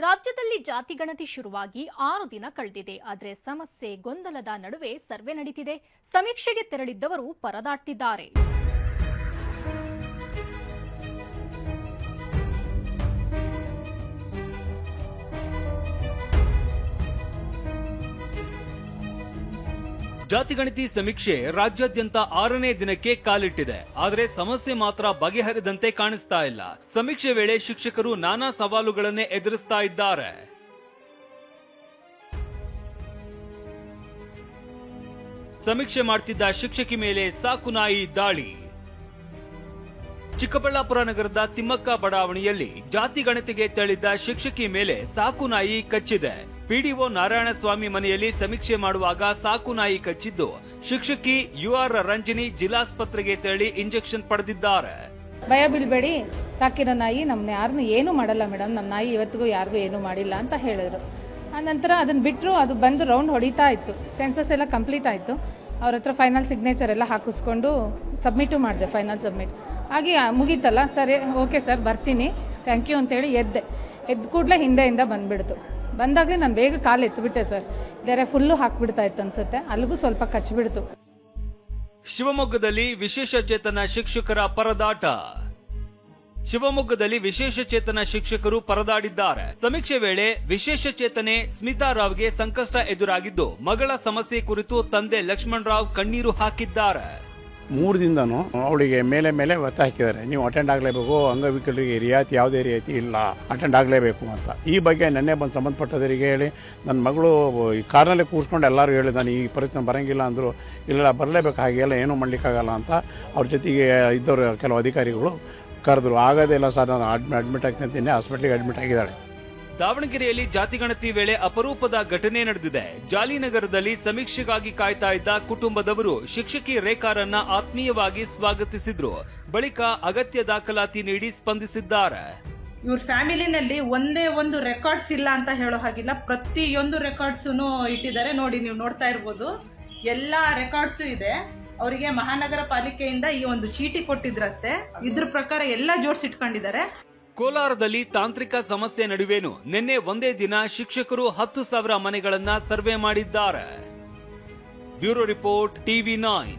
ರಾಜ್ಯದಲ್ಲಿ ಜಾತಿ ಗಣತಿ ಶುರುವಾಗಿ 6 ದಿನ ಕಳೆದಿದೆ. ಆದರೆ ಸಮಸ್ಯೆ ಗೊಂದಲದ ನಡುವೆ ಸರ್ವೆ ನಡೆದಿದೆ. ಸಮೀಕ್ಷೆಗೆ ತೆರಳಿದ್ದವರು ಪರದಾಡ್ತಿದ್ದಾರೆ. ಜಾತಿಗಣತಿ ಸಮೀಕ್ಷೆ ರಾಜ್ಯಾದ್ಯಂತ 6ನೇ ದಿನಕ್ಕೆ ಕಾಲಿಟ್ಟಿದೆ. ಆದರೆ ಸಮಸ್ಯೆ ಮಾತ್ರ ಬಗೆಹರಿದಂತೆ ಕಾಣಿಸ್ತಾ ಇಲ್ಲ. ಸಮೀಕ್ಷೆ ವೇಳೆ ಶಿಕ್ಷಕರು ನಾನಾ ಸವಾಲುಗಳನ್ನೇ ಎದುರಿಸ್ತಾ ಇದ್ದಾರೆ. ಸಮೀಕ್ಷೆ ಮಾಡ್ತಿದ್ದ ಶಿಕ್ಷಕಿ ಮೇಲೆ ಸಾಕುನಾಯಿ ದಾಳಿ. ಚಿಕ್ಕಬಳ್ಳಾಪುರ ನಗರದ ತಿಮ್ಮಕ್ಕ ಬಡಾವಣೆಯಲ್ಲಿ ಜಾತಿ ಗಣತಿಗೆ ತೆರಳಿದ್ದ ಶಿಕ್ಷಕಿ ಮೇಲೆ ಸಾಕುನಾಯಿ ಕಚ್ಚಿದೆ. ಪಿಡಿಒ ನಾರಾಯಣಸ್ವಾಮಿ ಮನೆಯಲ್ಲಿ ಸಮೀಕ್ಷೆ ಮಾಡುವಾಗ ಸಾಕುನಾಯಿ ಕಚ್ಚಿದ್ದು ಶಿಕ್ಷಕಿ ಯುಆರ್ ರಂಜಿನಿ ಜಿಲ್ಲಾಸ್ಪತ್ರೆಗೆ ತೆರಳಿ ಇಂಜೆಕ್ಷನ್ ಪಡೆದಿದ್ದಾರೆ. ಭಯ ಬೀಳ್ಬೇಡಿ, ಸಾಕಿರೋ ನಾಯಿ ನಮ್ನ ಯಾರನ್ನು ಏನು ಮಾಡಲ್ಲ ಮೇಡಮ್, ನಮ್ಮ ನಾಯಿ ಇವತ್ತಿಗೂ ಯಾರಿಗೂ ಏನು ಮಾಡಿಲ್ಲ ಅಂತ ಹೇಳಿದ್ರು. ಆನಂತರ ಅದನ್ನ ಬಿಟ್ಟರು, ಅದು ಬಂದು ರೌಂಡ್ ಹೊಡಿತಾ ಇತ್ತು. ಸೆನ್ಸಸ್ ಎಲ್ಲ ಕಂಪ್ಲೀಟ್ ಆಯಿತು. ಅವ್ರ ಹತ್ರ ಫೈನಲ್ ಸಿಗ್ನೇಚರ್ ಎಲ್ಲ ಹಾಕಿಸ್ಕೊಂಡು ಸಬ್ಮಿಟು ಮಾಡಿದೆ. ಫೈನಲ್ ಸಬ್ಮಿಟ್ ಹಾಗೆ ಮುಗೀತಲ್ಲ. ಸರಿ, ಓಕೆ ಸರ್ ಬರ್ತೀನಿ, ಥ್ಯಾಂಕ್ ಯು ಅಂತೇಳಿ ಎದ್ದು ಕೂಡಲೇ ಹಿಂದೆಯಿಂದ ಬಂದ್ಬಿಡ್ತು. ಬಂದಾಗಲೇ ನಾನು ಬೇಗ ಕಾಲು ಎತ್ತಿಬಿಟ್ಟೆ ಸರ್. ಬೇರೆ ಫುಲ್ಲು ಹಾಕ್ಬಿಡ್ತಾ ಇತ್ತು ಅನ್ಸುತ್ತೆ, ಅಲ್ಲಿಗೂ ಸ್ವಲ್ಪ ಕಚ್ಚಿಬಿಡ್ತು. ಶಿವಮೊಗ್ಗದಲ್ಲಿ ವಿಶೇಷ ಚೇತನ ಶಿಕ್ಷಕರ ಪರದಾಟ. ಶಿವಮೊಗ್ಗದಲ್ಲಿ ವಿಶೇಷ ಚೇತನ ಶಿಕ್ಷಕರು ಪರದಾಡಿದ್ದಾರೆ. ಸಮೀಕ್ಷೆ ವೇಳೆ ವಿಶೇಷ ಚೇತನೆ ಸ್ಮಿತಾ ರಾವ್ಗೆ ಸಂಕಷ್ಟ ಎದುರಾಗಿದ್ದು ಮಗಳ ಸಮಸ್ಯೆ ಕುರಿತು ತಂದೆ ಲಕ್ಷ್ಮಣ್ ರಾವ್ ಕಣ್ಣೀರು ಹಾಕಿದ್ದಾರೆ. 3 ದಿನದೂ ಅವಳಿಗೆ ಮೇಲೆ ಒತ್ತ ಹಾಕಿದ್ದಾರೆ. ನೀವು ಅಟೆಂಡ್ ಆಗಲೇಬೇಕು, ಅಂಗವಿಕಲರಿಗೆ ರಿಯಾಯಿತಿ ಯಾವುದೇ ರಿಯಾಯಿತಿ ಇಲ್ಲ, ಅಟೆಂಡ್ ಆಗಲೇಬೇಕು ಅಂತ. ಈ ಬಗ್ಗೆ ನೆನ್ನೆ ಬಂದು ಸಂಬಂಧಪಟ್ಟವರಿಗೆ ಹೇಳಿ ನನ್ನ ಮಗಳು ಈ ಕಾರ್ನಲ್ಲೇ ಕೂರಿಸ್ಕೊಂಡು ಎಲ್ಲರೂ ಹೇಳಿ ನಾನು ಈ ಪರಿಸ್ಥಿತಿ ಬರೋಂಗಿಲ್ಲ ಅಂದರು. ಇಲ್ಲ ಬರಲೇಬೇಕು, ಹಾಗೆಲ್ಲ ಏನೂ ಮಾಡಲಿಕ್ಕಾಗಲ್ಲ ಅಂತ ಅವ್ರ ಜೊತೆಗೆ ಇದ್ದವರು ಕೆಲವು ಅಧಿಕಾರಿಗಳು ಕರೆದ್ರು. ಆಗೋದಿಲ್ಲ ಸರ್, ನಾನು ಅಡ್ಮಿಟ್ ಆಗ್ತೀನಿ, ಹಾಸ್ಪಿಟ್ಲಿಗೆ ಅಡ್ಮಿಟ್ ಆಗಿದ್ದಾಳೆ. ದಾವಣಗೆರೆಯಲ್ಲಿ ಜಾತಿಗಣತಿ ವೇಳೆ ಅಪರೂಪದ ಘಟನೆ ನಡೆದಿದೆ. ಜಾಲಿನಗರದಲ್ಲಿ ಸಮೀಕ್ಷೆಗಾಗಿ ಕಾಯ್ತಾ ಇದ್ದ ಕುಟುಂಬದವರು ಶಿಕ್ಷಕಿ ರೇಖಾರನ್ನ ಆತ್ಮೀಯವಾಗಿ ಸ್ವಾಗತಿಸಿದ್ರು. ಬಳಿಕ ಅಗತ್ಯ ದಾಖಲಾತಿ ನೀಡಿ ಸ್ಪಂದಿಸಿದ್ದಾರೆ. ಇವ್ರ ಫ್ಯಾಮಿಲಿನಲ್ಲಿ ಒಂದೇ ಒಂದು ರೆಕಾರ್ಡ್ಸ್ ಇಲ್ಲ ಅಂತ ಹೇಳೋ ಹಾಗಿಲ್ಲ, ಪ್ರತಿಯೊಂದು ರೆಕಾರ್ಡ್ಸ್ ಇಟ್ಟಿದ್ದಾರೆ. ನೋಡಿ, ನೀವು ನೋಡ್ತಾ ಇರ್ಬೋದು, ಎಲ್ಲಾ ರೆಕಾರ್ಡ್ಸ್ ಇದೆ. ಅವರಿಗೆ ಮಹಾನಗರ ಪಾಲಿಕೆಯಿಂದ ಈ ಒಂದು ಚೀಟಿ ಕೊಟ್ಟಿದ್ರತ್ತೆ. ಇದ್ರ ಪ್ರಕಾರ ಎಲ್ಲ ಜೋಡಿಸಿಟ್ಕೊಂಡಿದ್ದಾರೆ. ಕೋಲಾರದಲ್ಲಿ ತಾಂತ್ರಿಕ ಸಮಸ್ಯೆ ನಡುವೆನೂ ನಿನ್ನೆ ಒಂದೇ ದಿನ ಶಿಕ್ಷಕರು 10,000 ಮನೆಗಳನ್ನ ಸರ್ವೆ ಮಾಡಿದ್ದಾರೆ. Bureau report, TV9.